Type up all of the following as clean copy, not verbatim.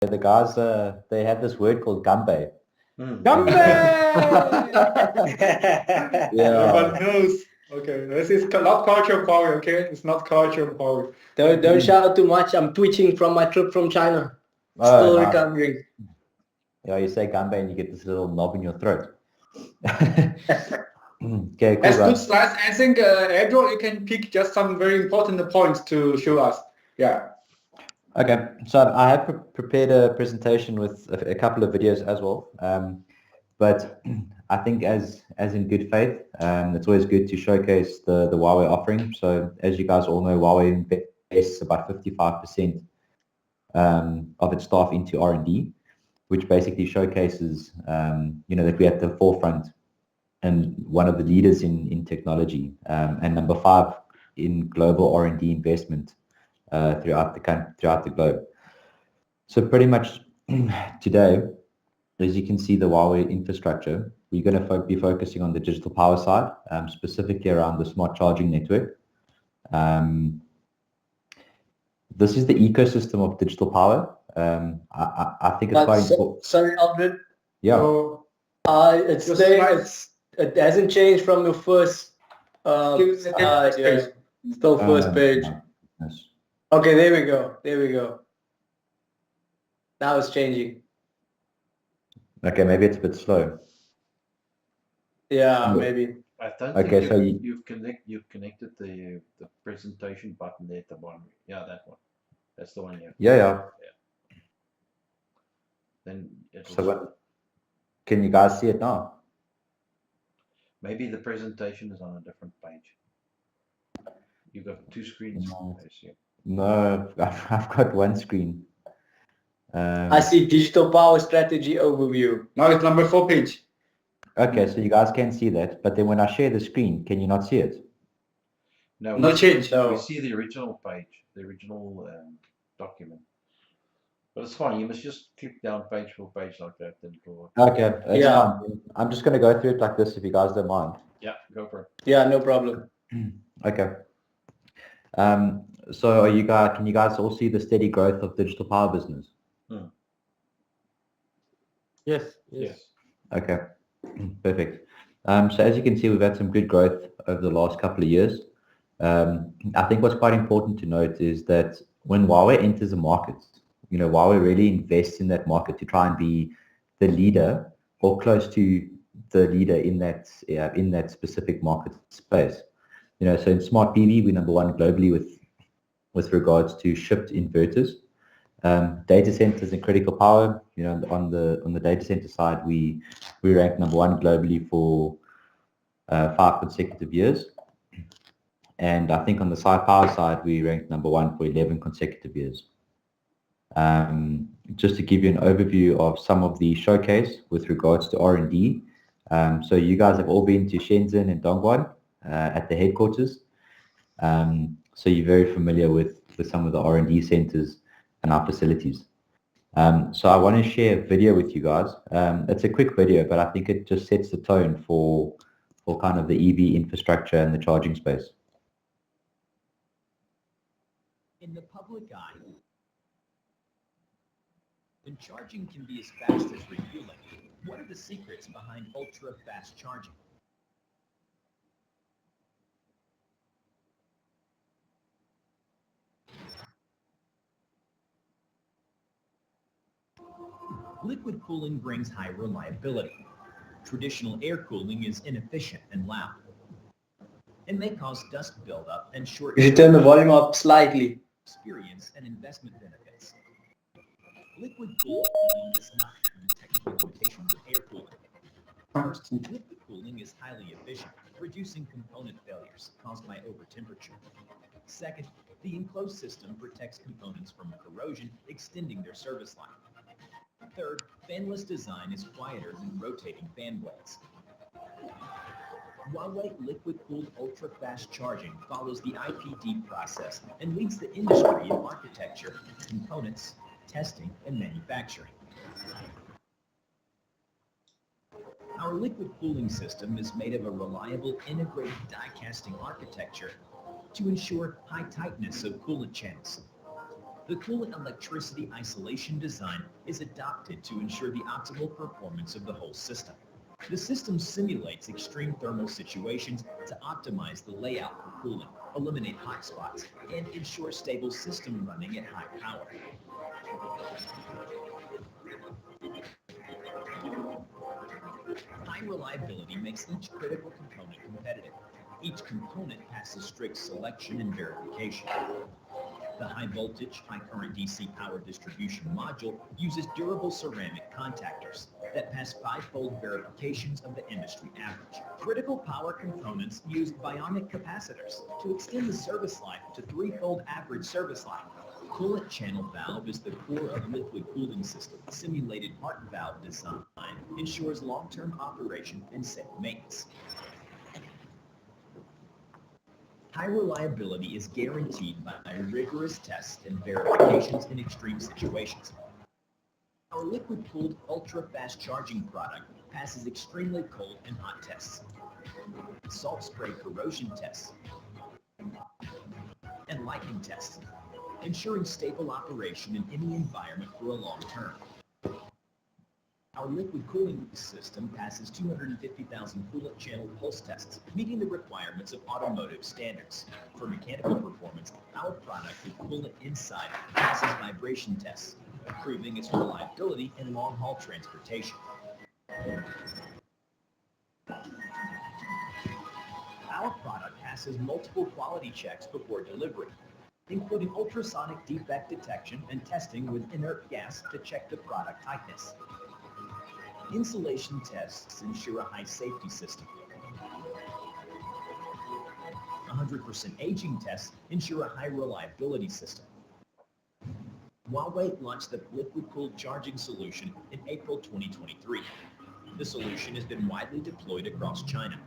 the guys, they had this word called gambe. Gambe! Yeah. Everyone knows. Okay, this is not cultural power, okay? It's not cultural power. Don't shout too much. I'm twitching from my trip from China. Oh, Still nice. recovering. Yeah, you say gambe and you get this little knob in your throat. Okay, cool, As good guys. slides, I think Edward, you can pick just some very important points to show us. Yeah. Okay, so I have prepared a presentation with a couple of videos as well. But I think as in good faith, it's always good to showcase the Huawei offering. So as you guys all know, Huawei invests about 55% of its staff into R&D, which basically showcases, that we're at the forefront and one of the leaders in technology, and number 5 in global R&D investment throughout the globe. So pretty much today, as you can see, the Huawei infrastructure, we're going to be focusing on the digital power side, specifically around the smart charging network. This is the ecosystem of digital power. I think it's quite important. Sorry, Aldred. Yeah. So, It hasn't changed from your first slide. Yeah. Still first page. Yes. Okay, there we go. There we go. Now it's changing. Okay, maybe it's a bit slow. Yeah, maybe. I don't Okay, think so you've connected the presentation button there at the bottom. Yeah, that one. That's the one. Yeah. Then it'll, So can you guys see it now? maybe the presentation is on a different page. You've got 2 screens. No. I see. No, I've got one screen. I see digital power strategy overview. now it's number 4 page. Okay, so you guys can see that, but then when I share the screen, can you not see it? No, No change. we see the original page, the original document. But it's fine. You must just click down page for page like that. Then it'll... Okay, it's Yeah. fine. I'm just going to go through it like this if you guys don't mind. Yeah, go for it. Yeah, no problem. Okay. So can you guys all see the steady growth of digital power business? Yes. Okay, perfect. So as you can see, we've had some good growth over the last couple of years. I think what's quite important to note is that when Huawei enters a market, Huawei really invests in that market to try and be the leader or close to the leader in that specific market space. So in smart PV, we're number 1 globally with regards to shipped inverters. Data centers and critical power, on the data center side, we rank number 1 globally for 5 consecutive years. And I think on the power side, we ranked number 1 for 11 consecutive years. Just to give you an overview of some of the showcase with regards to R&D. So you guys have all been to Shenzhen and Dongguan at the headquarters. So you're very familiar with some of the R&D centers and our facilities. So I want to share a video with you guys. It's a quick video, but I think it just sets the tone for kind of the EV infrastructure and the charging space. In the public eye, when charging can be as fast as refueling, what are the secrets behind ultra-fast charging? Liquid cooling brings high reliability. Traditional air cooling is inefficient and loud. It may cause dust buildup and short You should turn the volume up slightly. experience and investment benefits. Liquid cooling does not have technical limitations of air cooling. First, liquid cooling is highly efficient, reducing component failures caused by overtemperature. Second, the enclosed system protects components from corrosion, extending their service life. Third, fanless design is quieter than rotating fan blades. Huawei liquid-cooled ultra-fast charging follows the IPD process and leads the industry in architecture, components, testing, and manufacturing. Our liquid cooling system is made of a reliable integrated die casting architecture to ensure high tightness of coolant channels. The coolant electricity isolation design is adopted to ensure the optimal performance of the whole system. The system simulates extreme thermal situations to optimize the layout for cooling, eliminate hotspots, and ensure stable system running at high power. High reliability makes each critical component competitive. Each component passes strict selection and verification. The high voltage, high current DC power distribution module uses durable ceramic contactors that pass 5-fold verifications of the industry average. Critical power components use bionic capacitors to extend the service life to 3-fold average service life. Coolant channel valve is the core of liquid cooling system. Simulated heart valve design ensures long-term operation and safe maintenance. High reliability is guaranteed by rigorous tests and verifications in extreme situations. Our liquid-cooled ultra-fast charging product passes extremely cold and hot tests, salt spray corrosion tests, and lightning tests, ensuring stable operation in any environment for a long term. Our liquid cooling system passes 250,000 coolant channel pulse tests, meeting the requirements of automotive standards. For mechanical performance, our product with coolant inside passes vibration tests, proving its reliability in long-haul transportation. Our product passes multiple quality checks before delivery, including ultrasonic defect detection and testing with inert gas to check the product tightness. Insulation tests ensure a high safety system. 100% aging tests ensure a high reliability system. Huawei launched the liquid-cooled charging solution in April 2023. The solution has been widely deployed across China.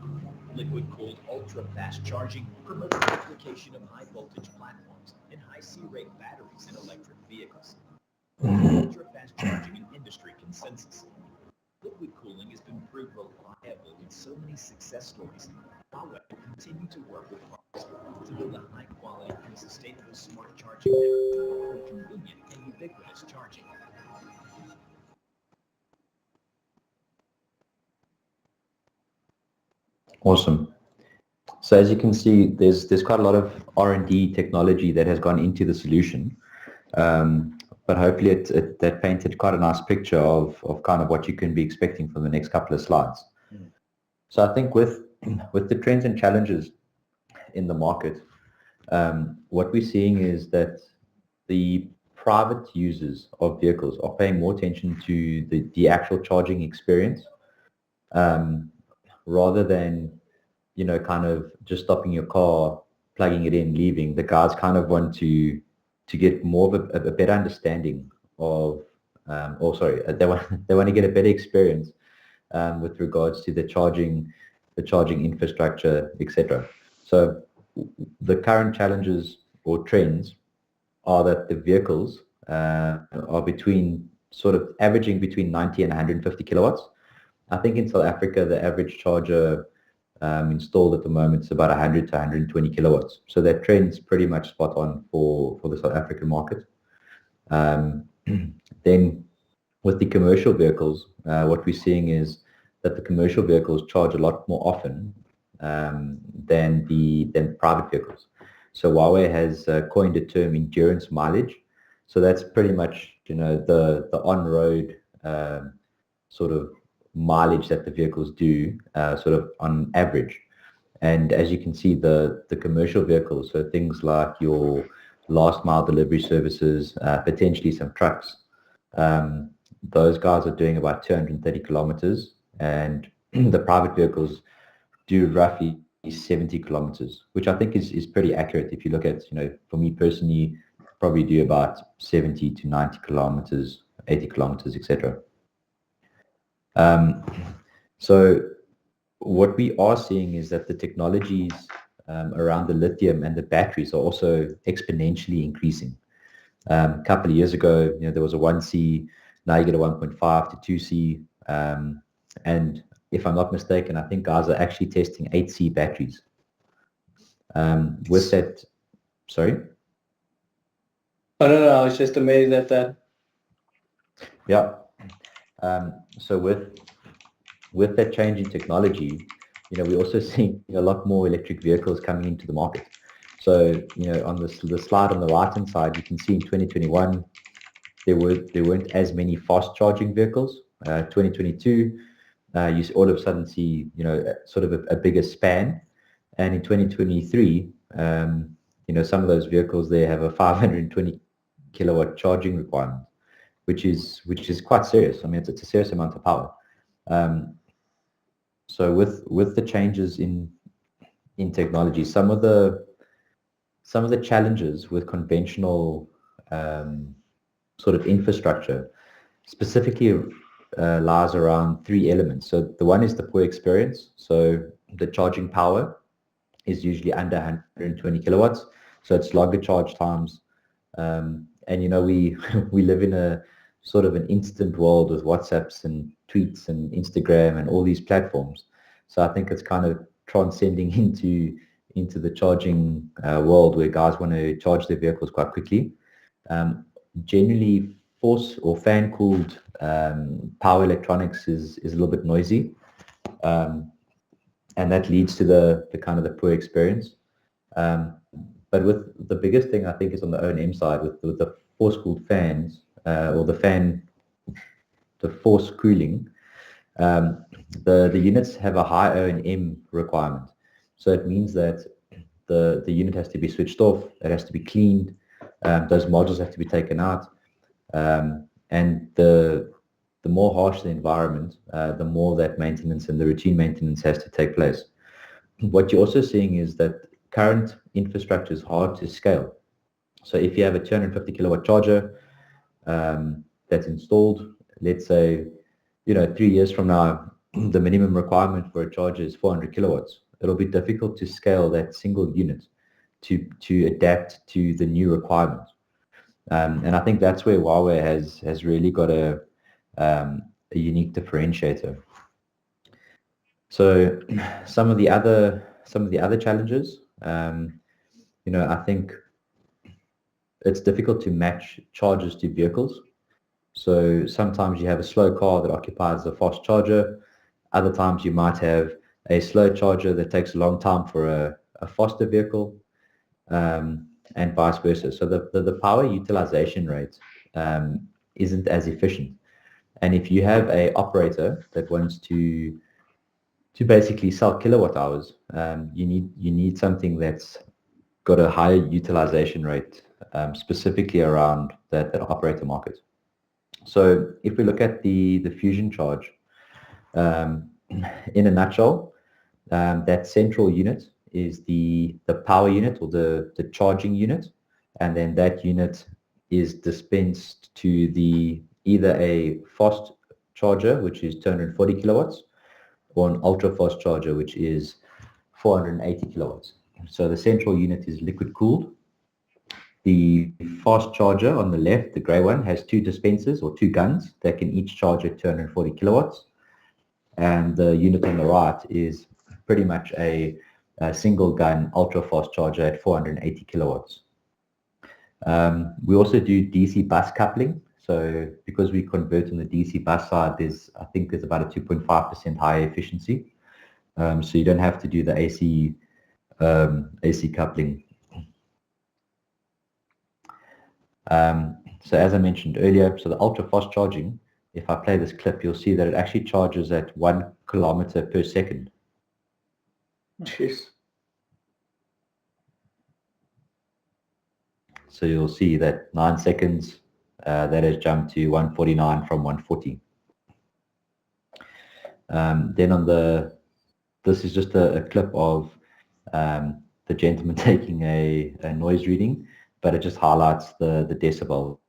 Liquid-cooled ultra-fast charging promotes the application of high-voltage platforms and high C-rate batteries in electric vehicles. Ultra-fast charging in industry consensus. Liquid cooling has been proved reliable in so many success stories. Huawei continue to work with partners to build a high-quality and sustainable smart charging network for convenient and ubiquitous charging. Awesome. So as you can see, there's quite a lot of R&D technology that has gone into the solution. But hopefully that painted quite a nice picture of kind of what you can be expecting from the next couple of slides. So I think with the trends and challenges in the market, what we're seeing is that the private users of vehicles are paying more attention to the actual charging experience, rather than, you know, kind of just stopping your car, plugging it in, leaving. The guys kind of want to get more of a better understanding of, they want to get a better experience with regards to the charging infrastructure, etc. So the current challenges or trends are that the vehicles are between sort of averaging between 90 and 150 kilowatts. I think in South Africa, the average charger installed at the moment is about 100 to 120 kilowatts. So that trend is pretty much spot on for the South African market. Then with the commercial vehicles, what we're seeing is that the commercial vehicles charge a lot more often than private vehicles. So Huawei has coined a term endurance mileage. So that's pretty much, you know, the on-road sort of mileage that the vehicles do sort of on average. And as you can see, the commercial vehicles, so things like your last mile delivery services, potentially some trucks, those guys are doing about 230 kilometers, and the private vehicles do roughly 70 kilometers, which I think is pretty accurate. If you look at, you know, for me personally, probably do about 70 to 90 kilometers, 80 kilometers, etc. So what we are seeing is that the technologies around the lithium and the batteries are also exponentially increasing. A couple of years ago, you know, there was a 1C, now you get a 1.5 to 2C, and if I'm not mistaken, I think guys are actually testing 8C batteries. With that, sorry? I don't know. I was just amazed at that. Yeah. So with that change in technology, we're also seeing a lot more electric vehicles coming into the market. So, on the slide on the right-hand side, you can see in 2021, there weren't as many fast charging vehicles. 2022, you all of a sudden see, sort of a bigger span. And in 2023, some of those vehicles there have a 520 kilowatt charging requirement, which is quite serious. I mean, it's a serious amount of power. So with the changes in technology, some of the challenges with conventional sort of infrastructure specifically lies around three elements. So the one is the poor experience. So the charging power is usually under 120 kilowatts. So it's longer charge times. And we we live in a sort of an instant world with WhatsApps and tweets and Instagram and all these platforms. So I think it's kind of transcending into the charging world where guys want to charge their vehicles quite quickly. Generally, force or fan cooled power electronics is a little bit noisy, and that leads to the kind of the poor experience. But with the biggest thing I think is on the O&M side with the force cooled fans or the force cooling. The units have a high O&M requirement, so it means that the unit has to be switched off, it has to be cleaned, those modules have to be taken out, and the more harsh the environment, the more that maintenance and the routine maintenance has to take place. What you're also seeing is that current infrastructure is hard to scale. So if you have a 250 kilowatt charger that's installed, let's say, 3 years from now, the minimum requirement for a charger is 400 kilowatts. It'll be difficult to scale that single unit to adapt to the new requirements. And I think that's where Huawei has really got a unique differentiator. So some of the other challenges, I think it's difficult to match chargers to vehicles. So sometimes you have a slow car that occupies a fast charger. Other times you might have a slow charger that takes a long time for a faster vehicle, and vice versa. So the power utilization rate isn't as efficient. And if you have a operator that wants to basically sell kilowatt hours, you need something that's got a higher utilization rate, specifically around that operator market. So if we look at the Fusion charge, in a nutshell, that central unit is the power unit or the charging unit, and then that unit is dispensed to either a fast charger, which is 240 kilowatts, or an ultra fast charger, which is 480 kilowatts. So the central unit is liquid cooled. The fast charger on the left, the gray one, has two dispensers or two guns that can each charge at 240 kilowatts. And the unit on the right is pretty much a single gun ultra fast charger at 480 kilowatts. We also do DC bus coupling. So because we convert on the DC bus side, I think there's about a 2.5% higher efficiency. So you don't have to do the AC coupling. So as I mentioned earlier, so the ultra fast charging, if I play this clip, you'll see that it actually charges at 1 kilometer per second. Jeez. So you'll see that 9 seconds, that has jumped to 149 from 140. Then this is just a clip of the gentleman taking a noise reading, but it just highlights the decibels.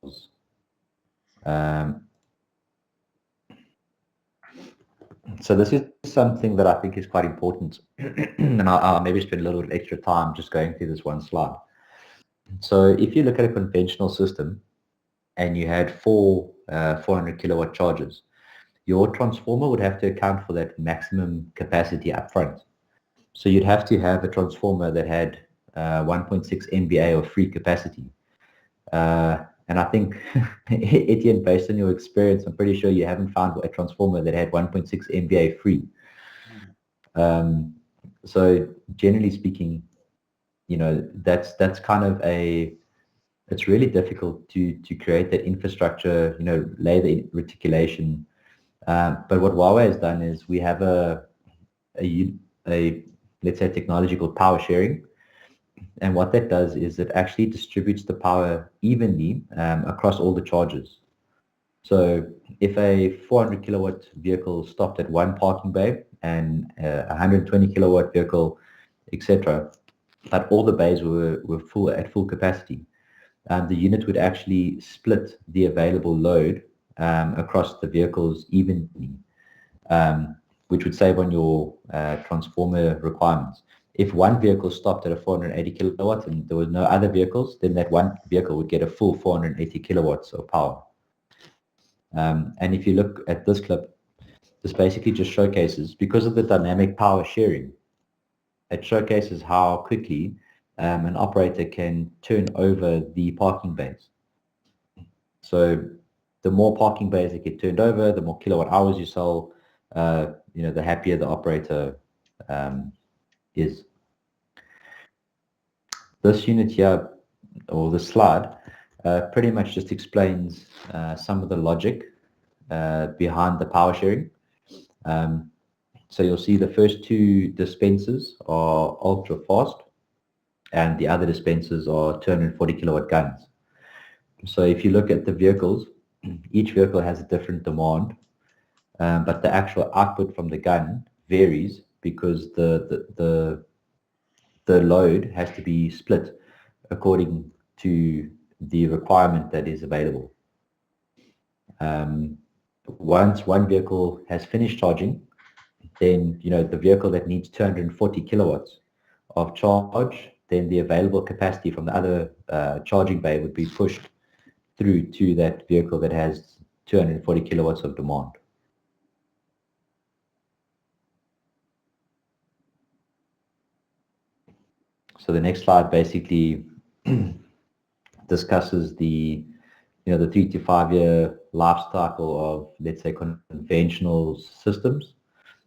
So this is something that I think is quite important, and I'll maybe spend a little bit extra time just going through this one slide. So if you look at a conventional system and you had four 400 kilowatt chargers, your transformer would have to account for that maximum capacity up front. So you'd have to have a transformer that had 1.6 MVA of free capacity. And I think, Etienne, based on your experience, I'm pretty sure you haven't found a transformer that had 1.6 MVA free. So generally speaking, that's kind of it's really difficult to create that infrastructure, lay the reticulation. But what Huawei has done is we have a let's say technology called power sharing. And what that does is it actually distributes the power evenly across all the chargers. So if a 400 kilowatt vehicle stopped at one parking bay and a 120 kilowatt vehicle, etc., but all the bays were full at full capacity, the unit would actually split the available load across the vehicles evenly, which would save on your transformer requirements. If one vehicle stopped at a 480 kilowatts and there was no other vehicles, then that one vehicle would get a full 480 kilowatts of power. And if you look at this clip, this basically just showcases, because of the dynamic power sharing, it showcases how quickly an operator can turn over the parking bays. So the more parking bays that get turned over, the more kilowatt hours you sell, the happier the operator is. This unit here, or the slide, pretty much just explains some of the logic behind the power sharing. So you'll see the first two dispensers are ultra fast and the other dispensers are 240 kilowatt guns. So if you look at the vehicles, each vehicle has a different demand, but the actual output from the gun varies because the load has to be split according to the requirement that is available. Once one vehicle has finished charging, then the vehicle that needs 240 kilowatts of charge, then the available capacity from the other charging bay would be pushed through to that vehicle that has 240 kilowatts of demand. So the next slide basically discusses the 3 to 5 year life cycle of, let's say, conventional systems.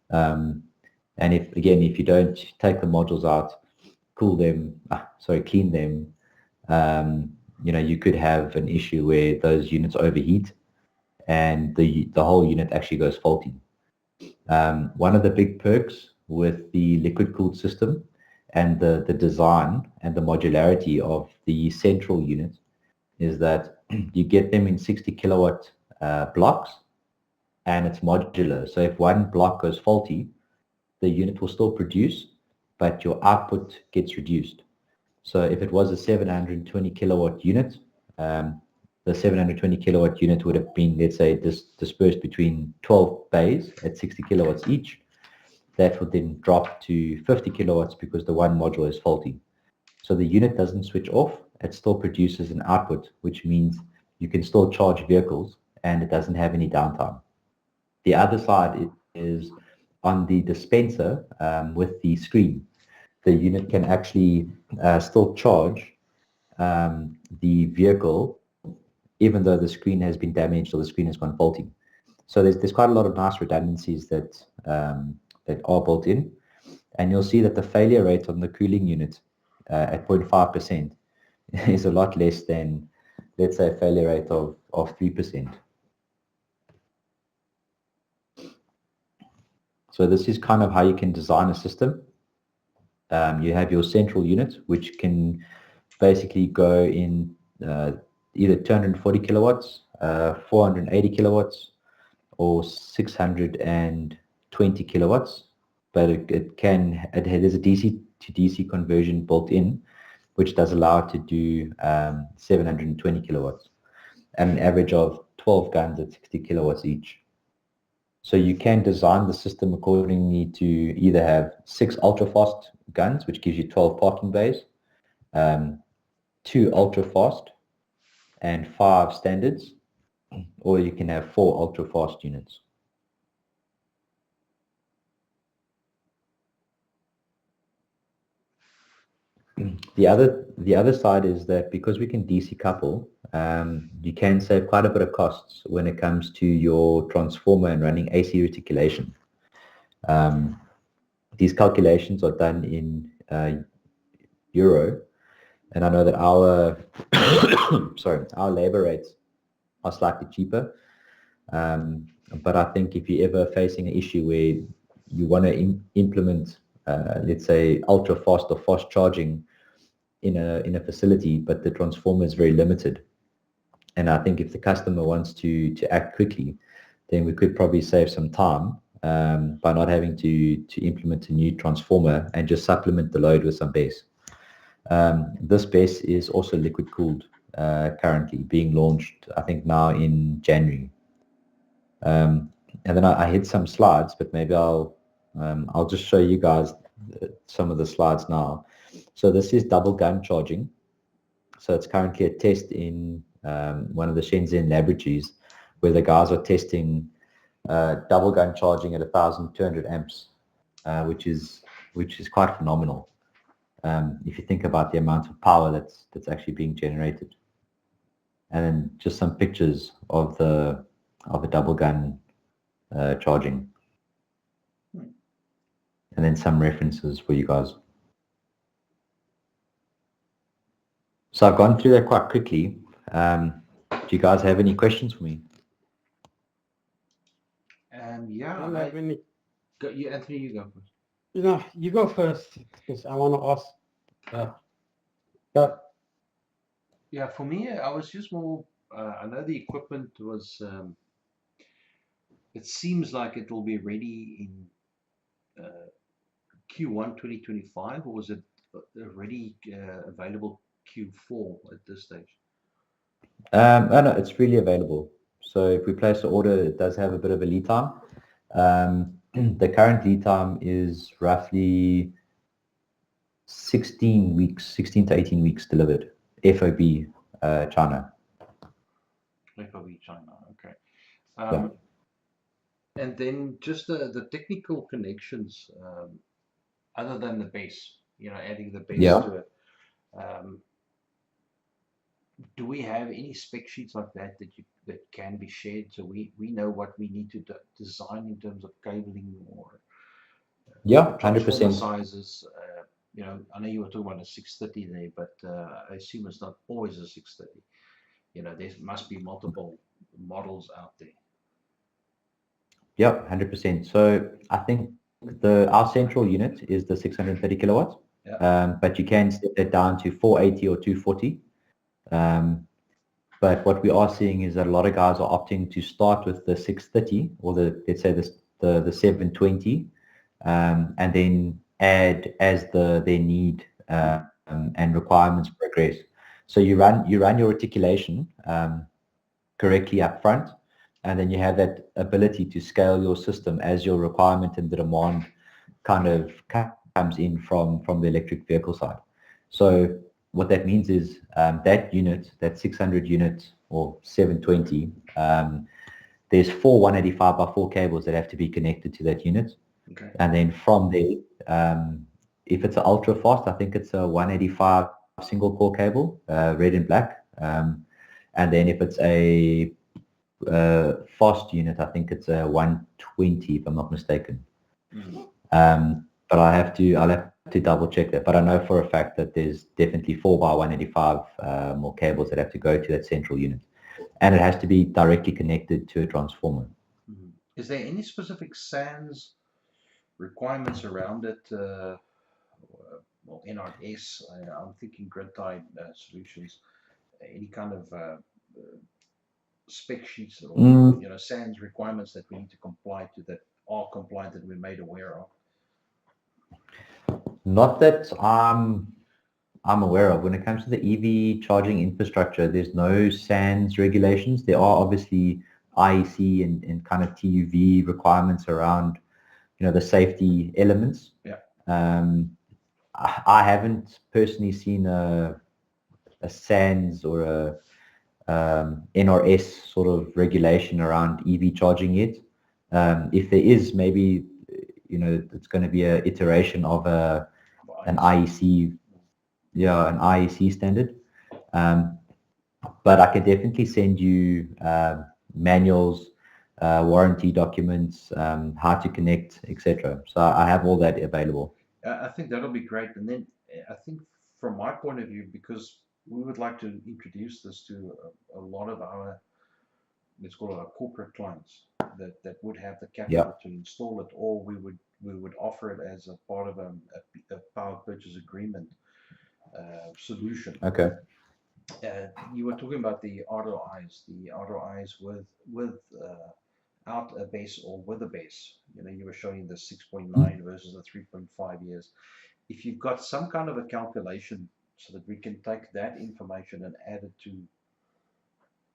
And if you don't take the modules out, clean them, you could have an issue where those units overheat and the whole unit actually goes faulty. One of the big perks with the liquid cooled system and the design and the modularity of the central unit is that you get them in 60 kilowatt blocks, and it's modular. So if one block goes faulty, the unit will still produce, but your output gets reduced. So if it was a 720 kilowatt unit, the 720 kilowatt unit would have been, let's say, dispersed between 12 bays at 60 kilowatts each. That would then drop to 50 kilowatts because the one module is faulty. So the unit doesn't switch off, it still produces an output, which means you can still charge vehicles and it doesn't have any downtime. The other side is on the dispenser with the screen. The unit can actually still charge the vehicle even though the screen has been damaged or the screen has gone faulty. So there's quite a lot of nice redundancies that are built in, and you'll see that the failure rate on the cooling unit at 0.5% is a lot less than, let's say, a failure rate of 3%. So this is kind of how you can design a system. You have your central unit, which can basically go in either 240 kilowatts, 480 kilowatts, or 620 kilowatts. But there's a DC to DC conversion built in, which does allow it to do 720 kilowatts, and an average of 12 guns at 60 kilowatts each. So you can design the system accordingly to either have 6 ultra-fast guns, which gives you 12 parking bays, 2 ultra-fast, and 5 standards, or you can have 4 ultra-fast units. the other side is that because we can DC couple, you can save quite a bit of costs when it comes to your transformer and running AC reticulation. These calculations are done in euro, and I know that our our labor rates are slightly cheaper. But I think if you're ever facing an issue where you want to implement, let's say, ultra fast or fast charging in a facility, but the transformer is very limited, and I think if the customer wants to act quickly, then we could probably save some time by not having to implement a new transformer and just supplement the load with some BESS. This BESS is also liquid cooled, currently being launched, I think now in January. And then I hit some slides, but maybe I'll just show you guys some of the slides now. So this is double gun charging. So it's currently a test in one of the Shenzhen laboratories where the guys are testing double gun charging at 1,200 amps, which is quite phenomenal. If you think about the amount of power that's actually being generated. And then just some pictures of a double gun charging. And then some references for you guys. So I've gone through that quite quickly. Do you guys have any questions for me? Yeah, I don't have any. Anthony, you go first. You go first because I want to ask. Yeah, for me, I was just more. I know the equipment was. It seems like it will be ready in Q1 2025, or was it already available Q4 at this stage? Oh, no, it's really available. So if we place the order, it does have a bit of a lead time. The current lead time is roughly 16 to 18 weeks delivered. FOB China. FOB China, okay. Yeah. And then just the technical connections, other than the base, adding the base to it. Do we have any spec sheets like that that can be shared so we know what we need to design in terms of cabling or 100%. sizes? I know you were talking about a 630 there, but I assume it's not always a 630. There must be multiple models out there. Yep, 100%. So I think our central unit is the 630 kilowatts, but you can step that down to 480 or 240. But what we are seeing is that a lot of guys are opting to start with the 630 or let's say the 720, and then add as their need and requirements progress. So you run your articulation correctly up front, and then you have that ability to scale your system as your requirement and the demand kind of comes in from the electric vehicle side. So what that means is that unit, that 600 unit or 720, there's 4 185 by 4 cables that have to be connected to that unit. Okay. And then from there, if it's an ultra fast, I think it's a 185 single core cable, red and black. And then if it's a fast unit, I think it's a 120 if I'm not mistaken. Mm-hmm. But I'll have to double check that. But I know for a fact that there's definitely 4 by 185 more cables that have to go to that central unit, and it has to be directly connected to a transformer. Mm-hmm. Is there any specific SANS requirements around it? Well, NRS, I'm thinking grid-tied solutions. Any kind of spec sheets or SANS requirements that we need to comply to that are compliant that we're made aware of? Not that I'm aware of. When it comes to the EV charging infrastructure, there's no SANS regulations. There are obviously IEC and kind of TUV requirements around, the safety elements. Yeah. I haven't personally seen a SANS or a NRS sort of regulation around EV charging yet. If there is, maybe it's going to be an iteration of an IEC yeah, an IEC standard. But I can definitely send you manuals, warranty documents, how to connect, etc. So I have all that available. I think that'll be great. And then I think from my point of view, because we would like to introduce this to a lot of our, let's call it our corporate clients that would have the capital to install it, or we would offer it as a part of a power purchase agreement solution. Okay. You were talking about the ROIs, with out a base or with a base. You know, you were showing the 6.9 versus the 3.5 years. If you've got some kind of a calculation so that we can take that information and add it to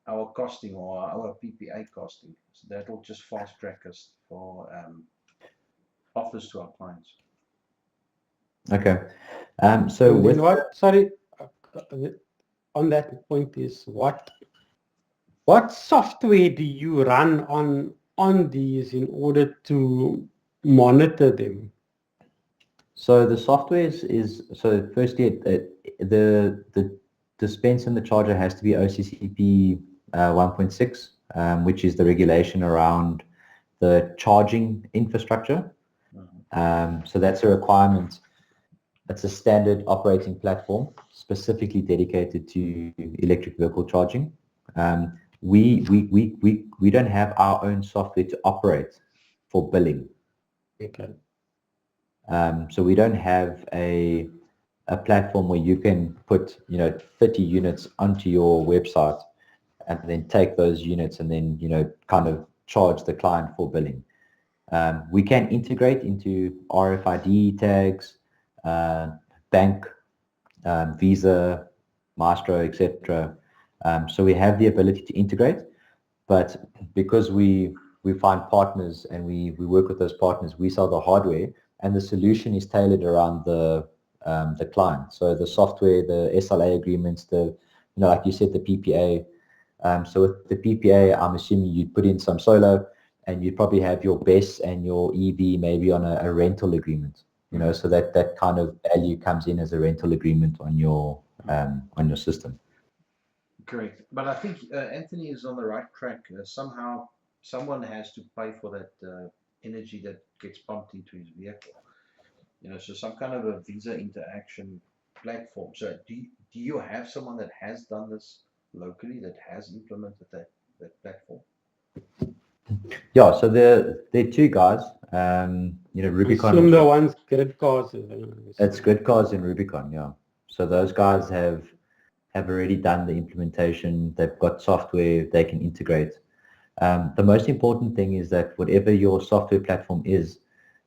our costing or our PPA costing, so that'll just fast track us for offers to our clients. Okay. So And with then what? Sorry, on that point is what software do you run on these in order to monitor them? so the software is so firstly the dispense and the charger has to be OCCP 1.6, which is the regulation around the charging infrastructure. So that's a requirement. It's a standard operating platform specifically dedicated to electric vehicle charging. We don't have our own software to operate for billing. Okay. So we don't have a platform where you can put 30 units onto your website and then take those units and then kind of charge the client for billing. We can integrate into RFID tags, bank, Visa, Maestro, etc. So we have the ability to integrate, but because we find partners and we work with those partners, we sell the hardware, and the solution is tailored around the client. So the software, the SLA agreements, like you said, the PPA. So with the PPA, I'm assuming you'd put in some solar, and you'd probably have your BESS and your EV maybe on a rental agreement. So that kind of value comes in as a rental agreement on your system. Correct. But I think Anthony is on the right track. Somehow, someone has to pay for that energy that gets pumped into his vehicle. So some kind of a Visa interaction platform. So do you have someone that has done this locally, that has implemented that platform? Yeah, so there are two guys. Rubicon. Assume the ones Grid Cars. It's Grid Cars and Rubicon, yeah. So those guys have already done the implementation. They've got software they can integrate. The most important thing is that whatever your software platform is,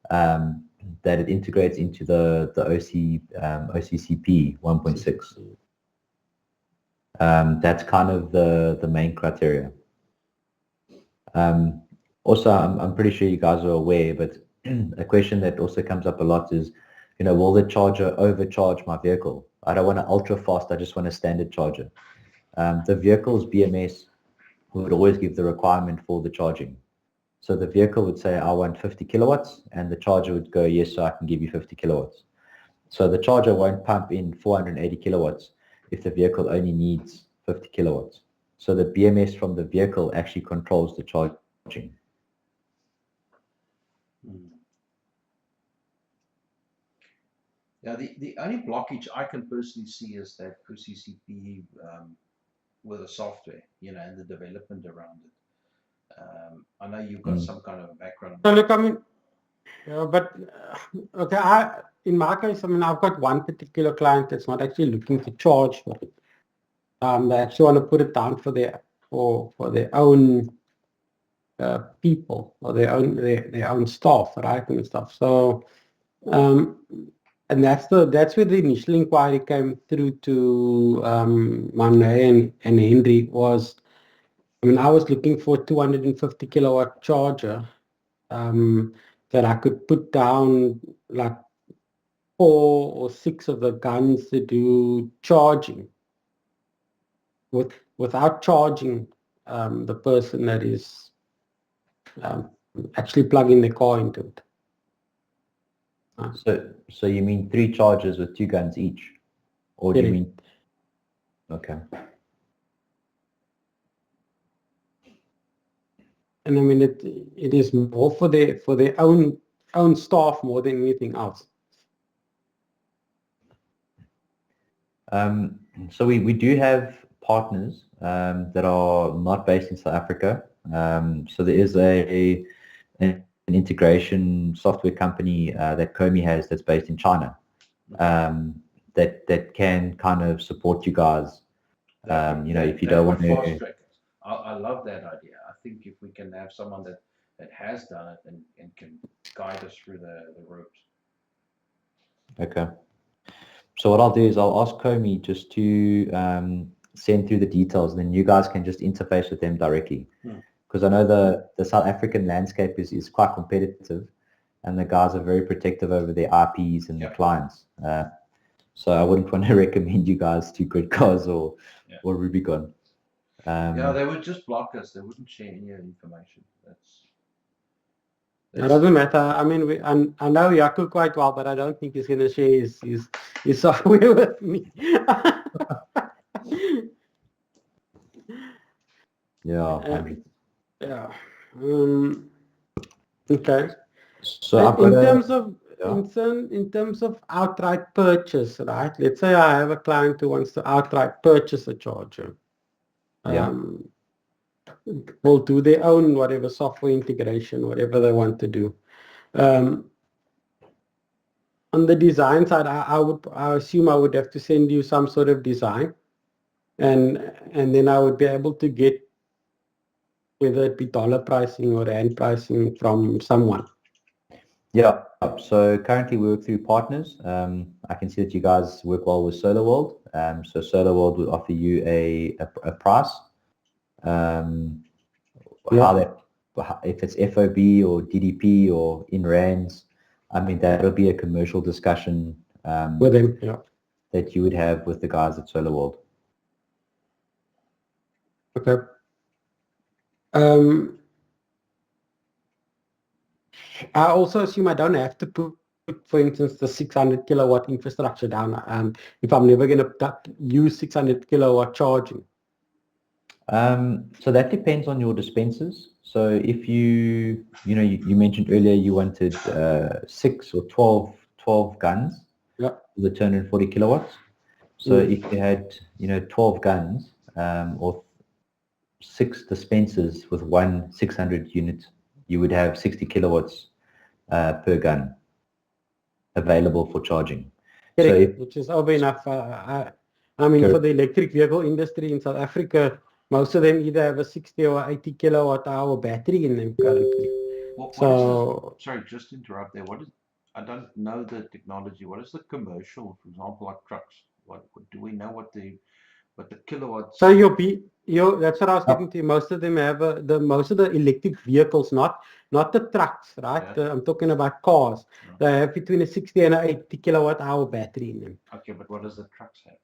that it integrates into the OCCP 1.6. That's kind of the main criteria. Also, I'm pretty sure you guys are aware, but a question that also comes up a lot is, will the charger overcharge my vehicle? I don't want an ultra fast, I just want a standard charger. The vehicle's BMS would always give the requirement for the charging. So the vehicle would say, I want 50 kilowatts, and the charger would go, yes, so I can give you 50 kilowatts. So the charger won't pump in 480 kilowatts if the vehicle only needs 50 kilowatts. So the BMS from the vehicle actually controls the charging. Now, the only blockage I can personally see is that OCCP with the software, and the development around it. I know you've got some kind of a background. So look, I mean, but okay, in my case, I mean, I've got one particular client that's not actually looking to charge for it. They actually want to put it down for their own people or their own staff, right, and stuff. So, and that's where the initial inquiry came through to Manuel and Henry was. I mean, I was looking for a 250 kilowatt charger that I could put down like 4 or 6 of the guns to do charging without charging the person that is actually plugging the car into it. So you mean 3 chargers with 2 guns each, Or do you Correct. mean? Okay. And I mean, it is more for their own staff more than anything else. So we do have partners that are not based in South Africa. So there is an integration software company that Komi has that's based in China, that can kind of support you guys. If you don't want fast to. track it. I love that idea. I think if we can have someone that has done it and can guide us through the ropes. Okay. So what I'll do is I'll ask Komi just to send through the details, and then you guys can just interface with them directly. Because I know the South African landscape is quite competitive, and the guys are very protective over their IPs and their clients. So I wouldn't want to recommend you guys to Gridcars or Rubicon. They would just block us. They wouldn't share any information. It doesn't matter. I mean, I know Yaku quite well, but I don't think he's going to share his software with me. Yeah. Yeah. Okay. So in terms of outright purchase, right? Let's say I have a client who wants to outright purchase a charger. Will do their own whatever software integration, whatever they want to do. On the design side, I assume I would have to send you some sort of design, and then I would be able to get whether it be dollar pricing or rand pricing from someone. Yeah. So currently we work through partners. I can see that you guys work well with SolarWorld. So SolarWorld would offer you a price. If it's FOB or DDP or in rands, I mean, that'll be a commercial discussion With them, that you would have with the guys at SolarWorld. Okay. I also assume I don't have to put, for instance, the 600 kilowatt infrastructure down if I'm never going to use 600 kilowatt charging. So that depends on your dispensers. So if you mentioned earlier you wanted 6 or 12 guns with the 240 kilowatts. So if you had 12 guns or 6 dispensers with one 600 unit, you would have 60 kilowatts per gun available for charging. Correct, which is over enough. I mean, for the electric vehicle industry in South Africa, most of them either have a 60 or 80 kilowatt hour battery in them currently. Sorry, just to interrupt there. I don't know the technology. What is the commercial, for example, like trucks? What do we know what the kilowatts? So that's what I was getting to. Most of them have most of the electric vehicles, not the trucks, right? I'm talking about cars. They have between a 60 and a 80 kilowatt hour battery in them. Okay, but what does the trucks have?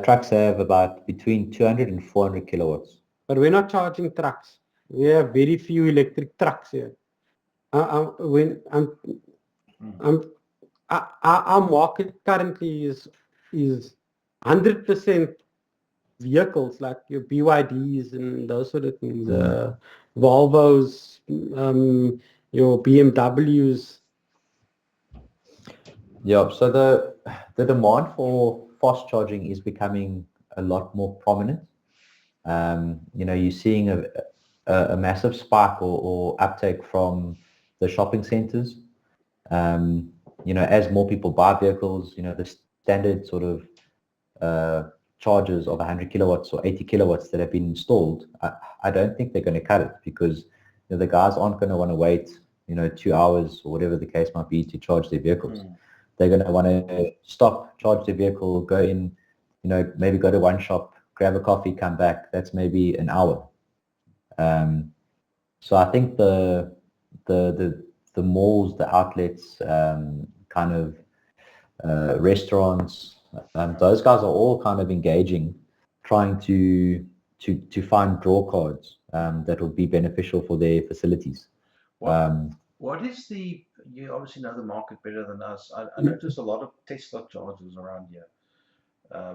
Trucks have about between 200 and 400 kilowatts. But we're not charging trucks. We have very few electric trucks here. Our market currently is 100% vehicles, like your BYDs and those sort of things, Volvos, your BMWs. Yeah, so the demand for fast charging is becoming a lot more prominent. You're seeing a massive spike or uptake from the shopping centers. As more people buy vehicles, the standard sort of chargers of 100 kilowatts or 80 kilowatts that have been installed, I don't think they're going to cut it, because the guys aren't going to want to wait 2 hours or whatever the case might be to charge their vehicles. They're going to want to stop, charge their vehicle, go in, maybe go to one shop, grab a coffee, come back. That's maybe an hour. So I think the malls, the outlets, kind of restaurants, those guys are all kind of engaging, trying to find draw cards that will be beneficial for their facilities. What is the you obviously know the market better than us. I noticed a lot of Tesla chargers around here.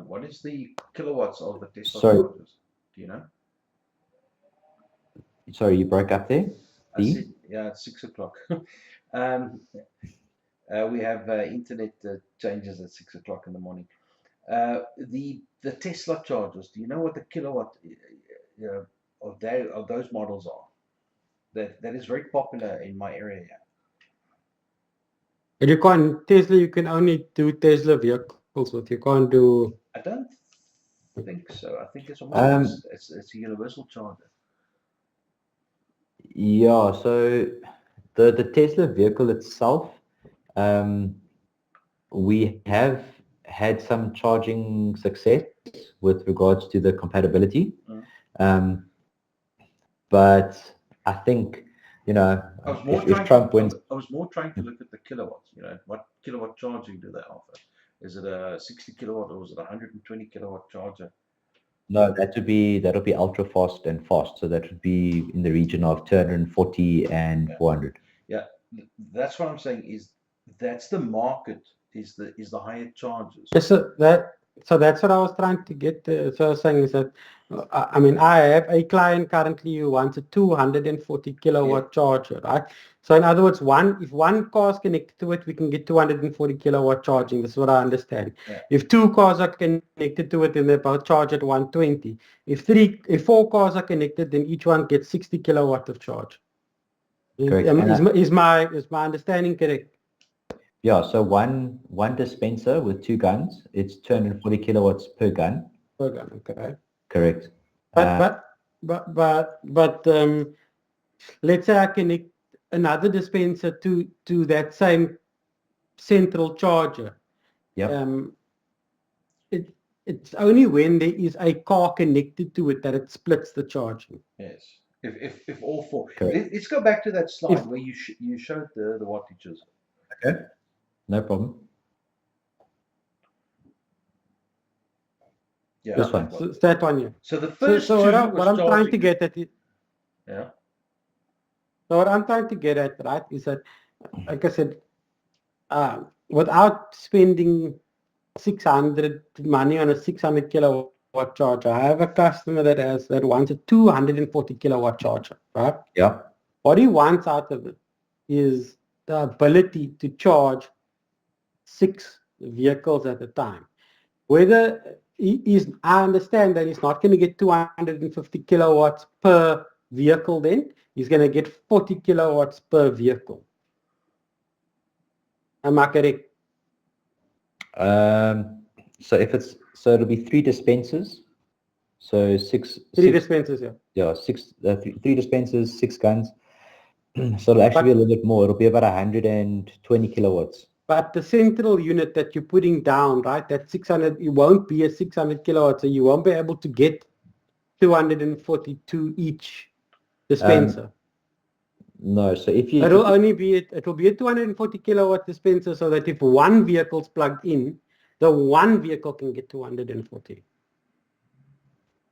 What is the kilowatts of the Tesla Sorry. chargers? Do you know? Sorry, you broke up there. I said, yeah, it's 6 o'clock. We have internet changes at 6 o'clock in the morning. The Tesla chargers. Do you know what the kilowatt of those models are? That is very popular in my area. But you can't Tesla. You can only do Tesla vehicles with. You can't do. I don't think so. I think it's it's a universal charger. Yeah, so the Tesla vehicle itself, we have had some charging success with regards to the compatibility. But I think, you know, if Trump wins... I was more trying to look at the kilowatts, you know, what kilowatt charging do they offer? Is it a 60 kilowatt or is it a 120 kilowatt charger? No, that'll be ultra fast and fast. So that would be in the region of 240 and 400. Yeah, that's what I'm saying. Is that's the market? Is the higher charges? So that's what I was trying to get to. So I was saying is that, I mean, I have a client currently who wants a 240 kilowatt charger, right? So in other words, if one car is connected to it, we can get 240 kilowatt charging. That's what I understand. Yeah. If 2 cars are connected to it, then they both charge at 120. If 4 cars are connected, then each one gets 60 kilowatt of charge. Correct. Is my understanding correct? Yeah, so one dispenser with 2 guns, it's 240 kilowatts per gun. Per gun, okay. Correct. But let's say I connect another dispenser to that same central charger. Yep. It's only when there is a car connected to it that it splits the charging. Yes. If all 4. Correct. Let's go back to that slide where you showed the wattages. Okay. No problem. Yeah. This one. So it's that one, yeah. So the first so two what I'm trying to get at is, yeah. So what I'm trying to get at, right, is that, like I said, without spending 600 money on a 600 kilowatt charger, I have a customer that wants a 240 kilowatt charger, right? Yeah. What he wants out of it is the ability to charge 6 vehicles at a time. Whether I understand that he's not going to get 250 kilowatts per vehicle then. He's going to get 40 kilowatts per vehicle. Am I correct? So it'll be 3 dispensers. So 3 dispensers, yeah. Yeah, 3 dispensers, 6 guns. So it'll actually be a little bit more. It'll be about 120 kilowatts. But the central unit that you're putting down, right, that 600, it won't be a 600 kilowatts, so you won't be able to get 242 each dispenser. No, so if you... It will be a 240 kilowatt dispenser, so that if one vehicle's plugged in, the one vehicle can get 240.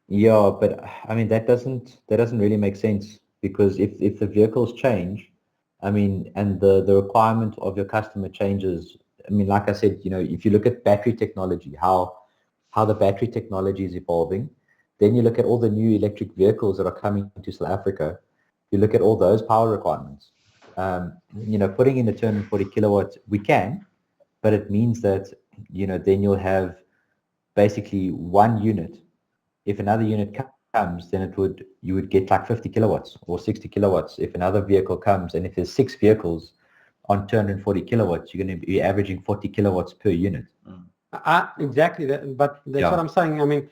Yeah, but I mean that doesn't really make sense, because if the vehicles change, I mean, and the requirement of your customer changes. I mean, like I said, you know, if you look at battery technology, how the battery technology is evolving, then you look at all the new electric vehicles that are coming to South Africa. You look at all those power requirements. You know, putting in the 240 kilowatts, we can, but it means that, you know, then you'll have basically one unit. If another unit comes, then you would get like 50 kilowatts or 60 kilowatts. If another vehicle comes, and if there's 6 vehicles on 240 kilowatts, you're going to be averaging 40 kilowatts per unit. Exactly, but that's what I'm saying. I mean,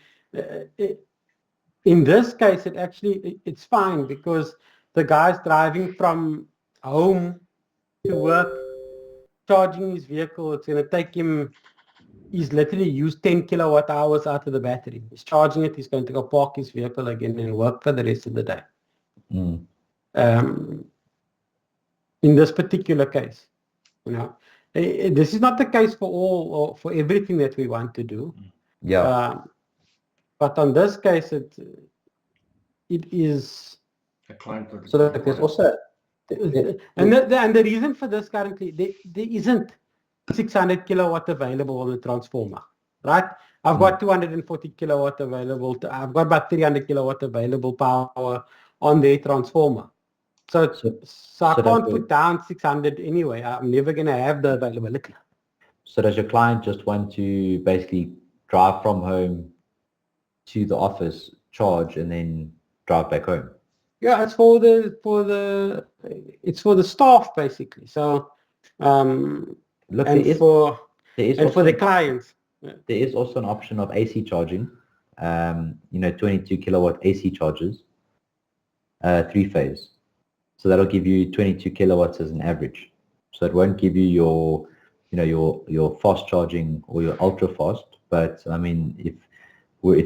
in this case, it's fine, because the guy's driving from home to work, charging his vehicle. It's going to take him. He's literally used 10 kilowatt hours out of the battery. He's charging it. He's going to go park his vehicle again and work for the rest of the day. In this particular case, you know, this is not the case for all or for everything that we want to do. Yeah. But on this case, it is. A client. So there's also And the reason for this currently, there isn't 600 kilowatt available on the transformer, right? I've got 240 kilowatt available. I've got about 300 kilowatt available power on the transformer. So I can't put down 600 anyway. I'm never going to have the availability. So does your client just want to basically drive from home to the office, charge, and then drive back home? Yeah, it's for the staff basically. So Look, and for the clients. There is also an option of AC charging. 22 kilowatt AC chargers, 3-phase. So that'll give you 22 kilowatts as an average. So it won't give you your fast charging or your ultra fast. But I mean, if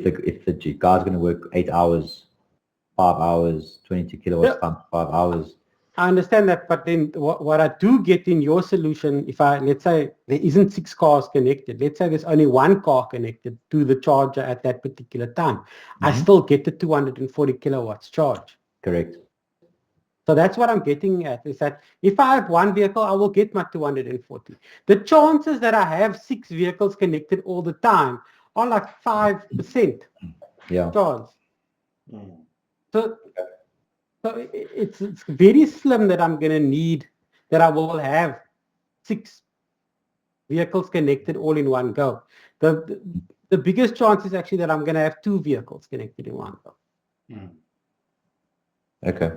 the guy's going to work 8 hours, 5 hours, 22 kilowatts times 5 hours. I understand that, but then what I do get in your solution, let's say there isn't 6 cars connected, let's say there's only 1 car connected to the charger at that particular time, I still get the 240 kilowatts charge. Correct. So that's what I'm getting at, is that if I have 1 vehicle, I will get my 240. The chances that I have 6 vehicles connected all the time are like 5% chance. So it's very slim that I'm going to need, that I will have 6 vehicles connected all in one go. The biggest chance is actually that I'm going to have 2 vehicles connected in one go. Okay.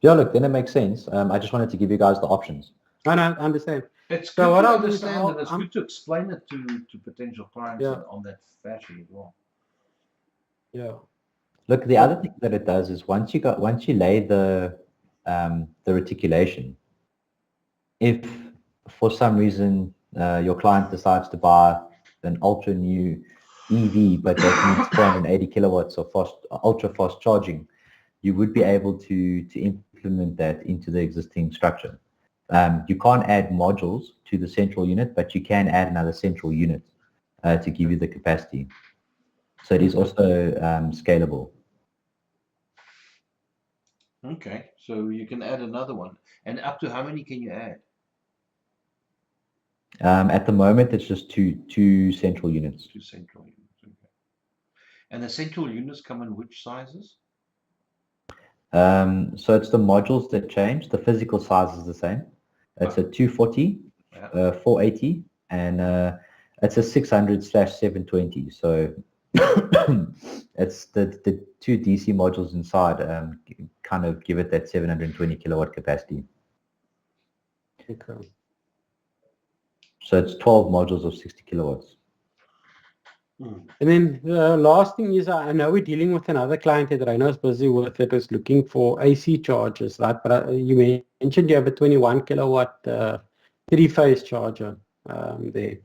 Yeah, look, then it makes sense. I just wanted to give you guys the options. And I understand. It's good to understand, and it's good to explain it to potential clients on that fashion as well. Yeah. Look, the other thing that it does is once you lay the reticulation, if for some reason your client decides to buy an ultra new EV, but that needs 480 kilowatts of ultra fast charging, you would be able to implement that into the existing structure. You can't add modules to the central unit, but you can add another central unit to give you the capacity. So it is also scalable. Okay, so you can add another one. And up to how many can you add? At the moment, it's just two central units. 2 central units, okay. And the central units come in which sizes? So it's the modules that change. The physical size is the same. It's a 240, 480, and it's a 600/720. So it's the 2 DC modules inside kind of give it that 720 kilowatt capacity. Okay. So it's 12 modules of 60 kilowatts. And then the last thing is, I know we're dealing with another client that Rhino's busy with that was looking for AC chargers, right? But you mentioned you have a 21 kilowatt 3-phase charger there.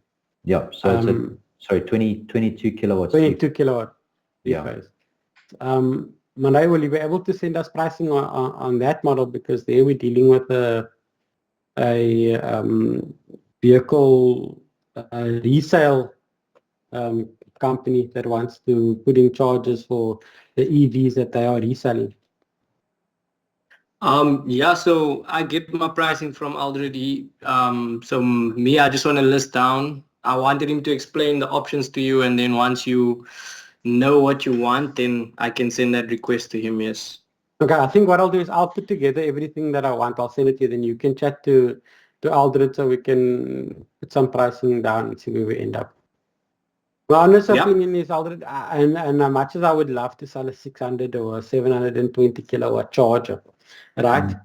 Yeah, so it's 22 kilowatts. 22 kilowatt 3-phase. Monday, will you be able to send us pricing on that model? Because there we're dealing with a vehicle resale company that wants to put in charges for the EVs that they are reselling. Yeah, so I get my pricing from already. So me, I just want to list down. I wanted him to explain the options to you, and then once you know what you want, then I can send that request to him. Yes. Okay, I think what I'll do is I'll put together everything that I want. I'll send it to you. Then you can chat to Aldred so we can put some pricing down and see where we end up. My honest opinion is, Aldred, and as much as I would love to sell a 600 or a 720 kilowatt charger, right?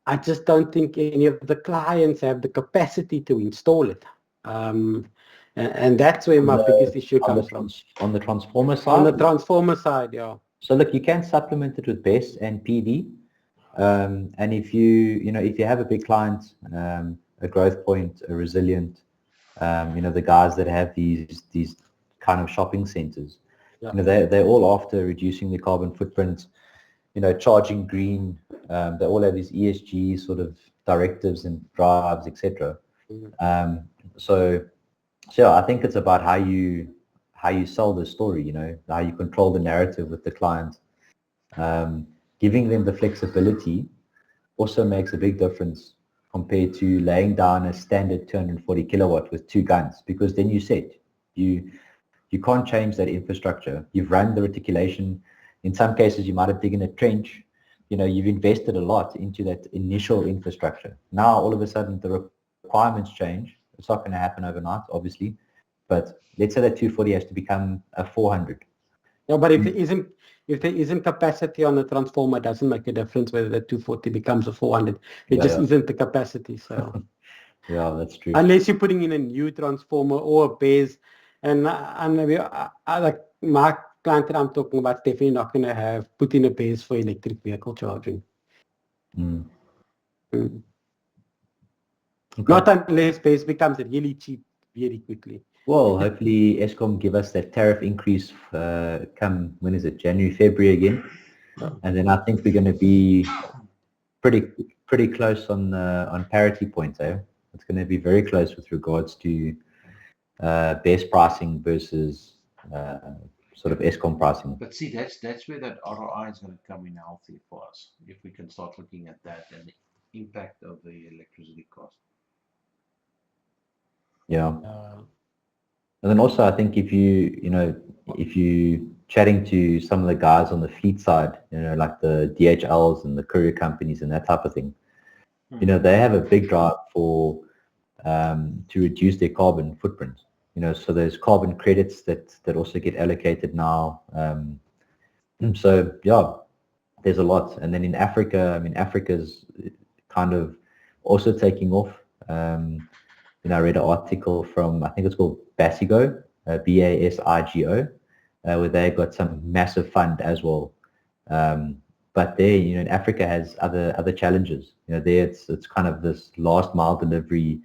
I just don't think any of the clients have the capacity to install it. And that's where my biggest issue comes from. On the transformer side? On the transformer side, yeah. So look, you can supplement it with BESS and PV. And if you have a big client, a growth point, a resilient, the guys that have these kind of shopping centers, they're all after reducing the carbon footprint, charging green. They all have these ESG sort of directives and drives, etc. So yeah, I think it's about how you sell the story, how you control the narrative with the client, giving them the flexibility also makes a big difference compared to laying down a standard 240 kilowatt with 2 guns, because then you set. You can't change that infrastructure. You've run the reticulation. In some cases, you might have digged a trench. You've invested a lot into that initial infrastructure. Now, all of a sudden, the requirements change. It's not going to happen overnight, obviously. But let's say that 240 has to become a 400. Yeah, but if there isn't capacity on the transformer, it doesn't make a difference whether the 240 becomes a 400. It just isn't the capacity. So yeah, that's true. Unless you're putting in a new transformer or a base, and like my client that I'm talking about, definitely not going to have put in a base for electric vehicle charging. Mm. Mm. Okay. Not unless base becomes really cheap very quickly. Well, hopefully Eskom give us that tariff increase come, when is it, January, February again. And then I think we're going to be pretty close on parity points. It's going to be very close with regards to best pricing versus sort of Eskom pricing. But see, that's where that ROI is going to come in healthy for us, if we can start looking at that and the impact of the electricity cost. Yeah. And then also, I think if you chatting to some of the guys on the fleet side, like the DHLs and the courier companies and that type of thing, they have a big drive for to reduce their carbon footprint. So there's carbon credits that also get allocated now. So yeah, there's a lot. And then in Africa, Africa's kind of also taking off. I read an article from, I think it's called Basigo, BASIGO, where they got some massive fund as well. But there, in Africa has other challenges. There it's kind of this last mile delivery,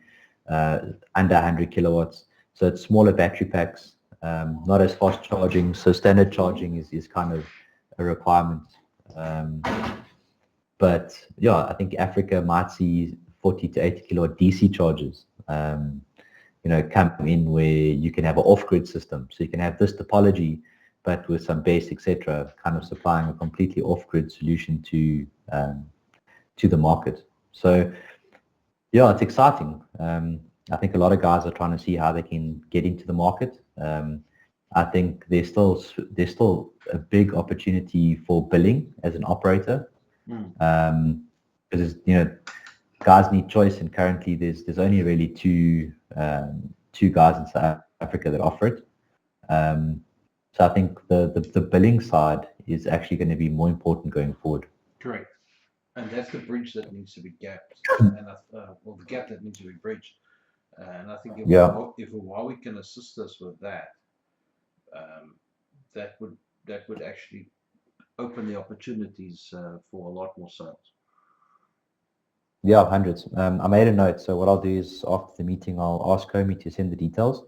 under 100 kilowatts. So it's smaller battery packs, not as fast charging. So standard charging is kind of a requirement. But yeah, I think Africa might see 40 to 80 kilowatt DC chargers, come in where you can have an off-grid system. So you can have this topology, but with some base, etc., kind of supplying a completely off-grid solution to the market. So yeah, it's exciting. I think a lot of guys are trying to see how they can get into the market. I think there's still a big opportunity for billing as an operator, because guys need choice, and currently there's only really two guys in South Africa that offer it. So I think the billing side is actually going to be more important going forward. Correct. And that's the bridge that needs to be gapped, and the gap that needs to be bridged. And I think if Huawei can assist us with that, that would actually open the opportunities for a lot more sales. Yeah, hundreds. I made a note. So what I'll do is after the meeting, I'll ask Comey to send the details,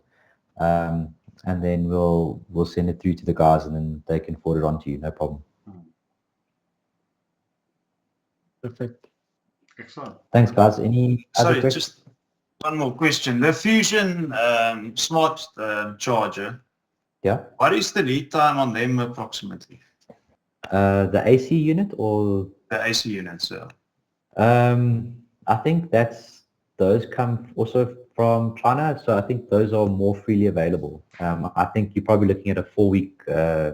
and then we'll send it through to the guys, and then they can forward it on to you. No problem. Perfect. Excellent. Thanks, guys. Any other Sorry, questions? just one more question. The Fusion smart charger, Yeah. what is the lead time on them approximately? The AC unit or The AC units, yeah. I think those come also from China, so I think those are more freely available. I think you're probably looking at a 4-week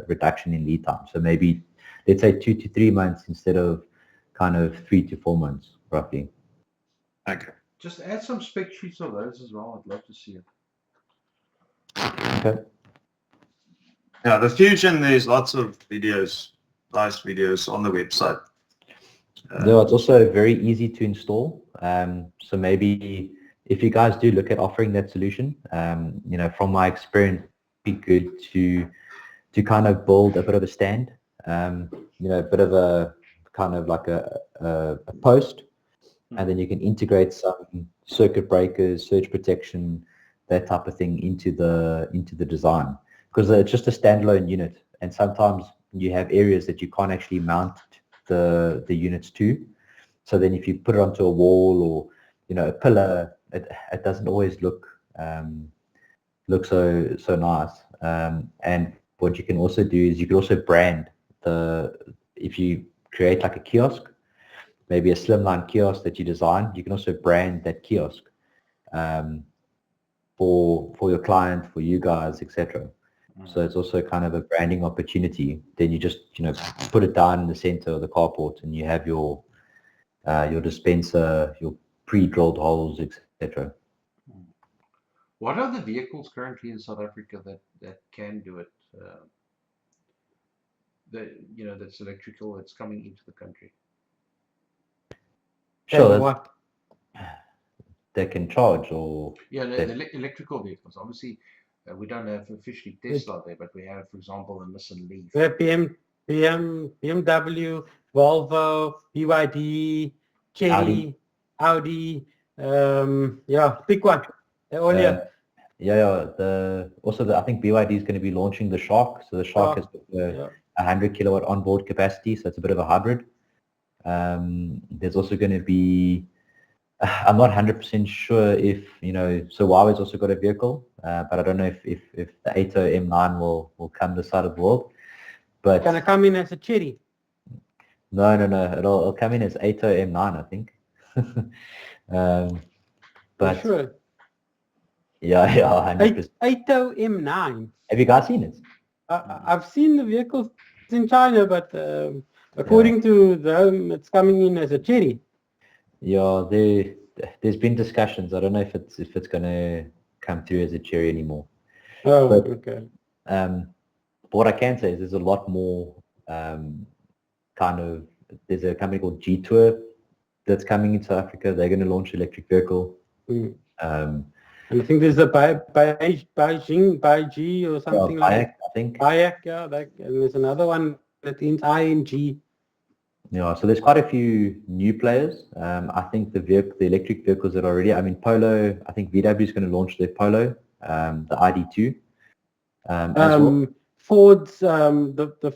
reduction in lead time. So maybe let's say 2 to 3 months instead of kind of 3 to 4 months, roughly. Okay. Just add some spec sheets of those as well. I'd love to see it. Okay. Yeah, the Fusion, there's lots of videos, nice videos on the website. No, it's also very easy to install. So maybe if you guys do look at offering that solution, from my experience, it'd be good to kind of build a bit of a stand, a bit of a kind of like a post, and then you can integrate some circuit breakers, surge protection, that type of thing into the design, because it's just a standalone unit, and sometimes you have areas that you can't actually mount the units to. So then if you put it onto a wall or a pillar, it doesn't always look so nice. And what you can also do is you can also brand if you create like a kiosk, maybe a slimline kiosk that you design, you can also brand that kiosk for your client, for you guys, etc. So it's also kind of a branding opportunity. Then you just, put it down in the center of the carport and you have your dispenser, your pre-drilled holes, etc. What are the vehicles currently in South Africa that can do it? That's electrical, that's coming into the country. Sure. And what? They can charge or... Yeah, the electrical vehicles. Obviously, we don't have officially Tesla there, but we have, for example, a Nissan Leaf. We have BMW, Volvo, BYD, Chery, Audi. Yeah, pick one. They're all here. I think BYD is going to be launching the Shark. So the Shark has 100 kilowatt onboard capacity, so it's a bit of a hybrid. There's also going to be, I'm not 100% sure if, so Huawei's also got a vehicle, but I don't know if the 80 M9 will come this side of the world. But it's going to come in as a Chery. No. It'll come in as 80 M9, I think. But sure. Yeah, 100%. 80 M9. Have you guys seen it? I've seen the vehicles in China, but according to them, it's coming in as a Chery. Yeah, there's been discussions. I don't know if it's going to come through as a Chery anymore. Oh, but, okay. What I can say is there's a lot more there's a company called G-Tour that's coming into Africa. They're going to launch an electric vehicle. And I think there's a Beijing or something like that. I think. Bayak, yeah. And there's another one that ends ING. Yeah, so there's quite a few new players. I think the electric vehicles that are already, Polo, I think VW is going to launch their Polo, the ID2. As well. Ford's, the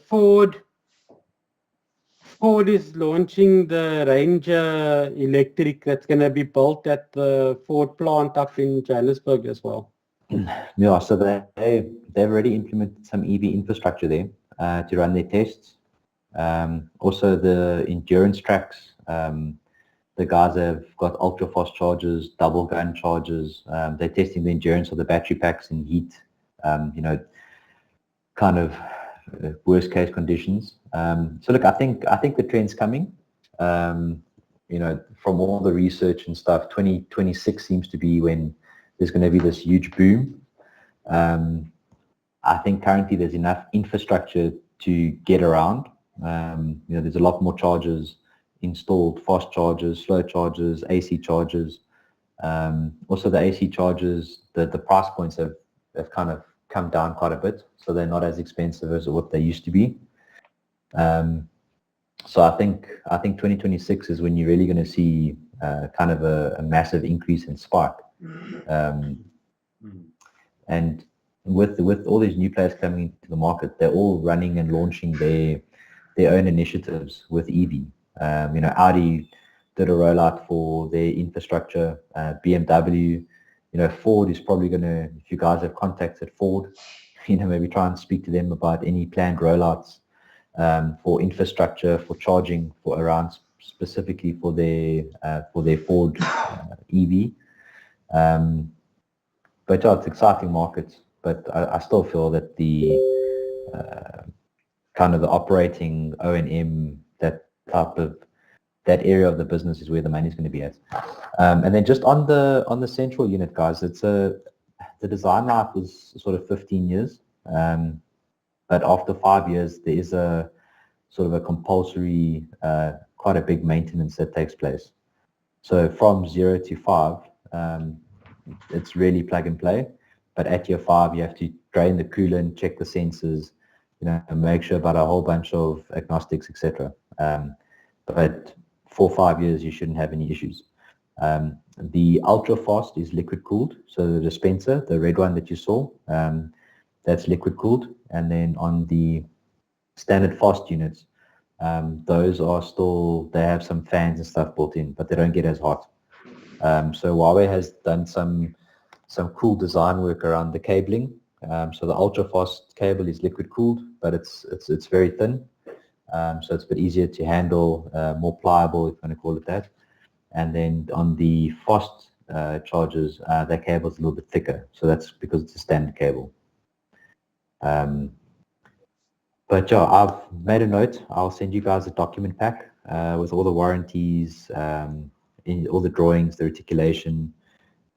Ford is launching the Ranger electric that's going to be built at the Ford plant up in Johannesburg as well. Yeah, so they've already implemented some EV infrastructure there to run their tests. Also the endurance tracks, the guys have got ultra fast chargers, double gun chargers. They're testing the endurance of the battery packs in heat, kind of worst case conditions. So look, I think the trend's coming. From all the research and stuff, 2026 seems to be when there's going to be this huge boom. I think currently there's enough infrastructure to get around. There's a lot more chargers installed, fast chargers, slow chargers, AC chargers. Also the AC chargers, the price points have kind of come down quite a bit, so they're not as expensive as what they used to be. So I think 2026 is when you're really going to see kind of a massive increase in spark. And with all these new players coming into the market, they're all running and launching their own initiatives with EV. Audi did a rollout for their infrastructure. BMW, Ford is probably going to, if you guys have contacts at Ford, maybe try and speak to them about any planned rollouts for infrastructure, for charging, for around specifically for their Ford EV. But yeah, it's exciting markets. But I still feel that the kind of the operating O&M, that area of the business is where the money is going to be at. And then just on the central unit, guys, the design life is sort of 15 years. But after 5 years, there is a sort of a compulsory, quite a big maintenance that takes place. So from 0 to 5, it's really plug and play. But at year 5, you have to drain the coolant, check the sensors, and make sure about a whole bunch of agnostics, etc. But for 5 years, you shouldn't have any issues. The ultra fast is liquid cooled. So the dispenser, the red one that you saw, that's liquid cooled. And then on the standard fast units, those are still, they have some fans and stuff built in, but they don't get as hot. So Huawei has done some cool design work around the cabling. So the ultra fast cable is liquid cooled, but it's very thin. so it's a bit easier to handle, more pliable, if you want to call it that. And then on the fast chargers, that cable is a little bit thicker, so that's because it's a standard cable. But yeah, I've made a note. I'll send you guys a document pack with all the warranties, in all the drawings, the reticulation.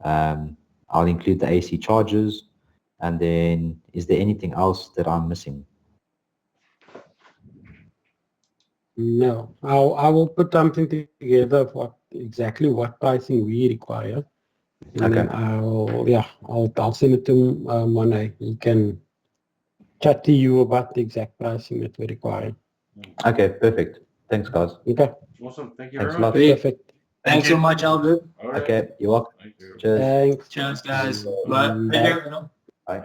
I'll include the AC chargers. And then, is there anything else that I'm missing? No, I will put something together of exactly what pricing we require. And then I'll send it to him one day. He can chat to you about the exact pricing that we require. Okay, perfect. Thanks, guys. Okay, Awesome. Thank you Thanks very a lot. much. perfect. Thanks so much, Albert. All right. Okay, you're welcome. Thank you. Cheers. Thanks. Cheers, guys. Bye. Bye. Bye.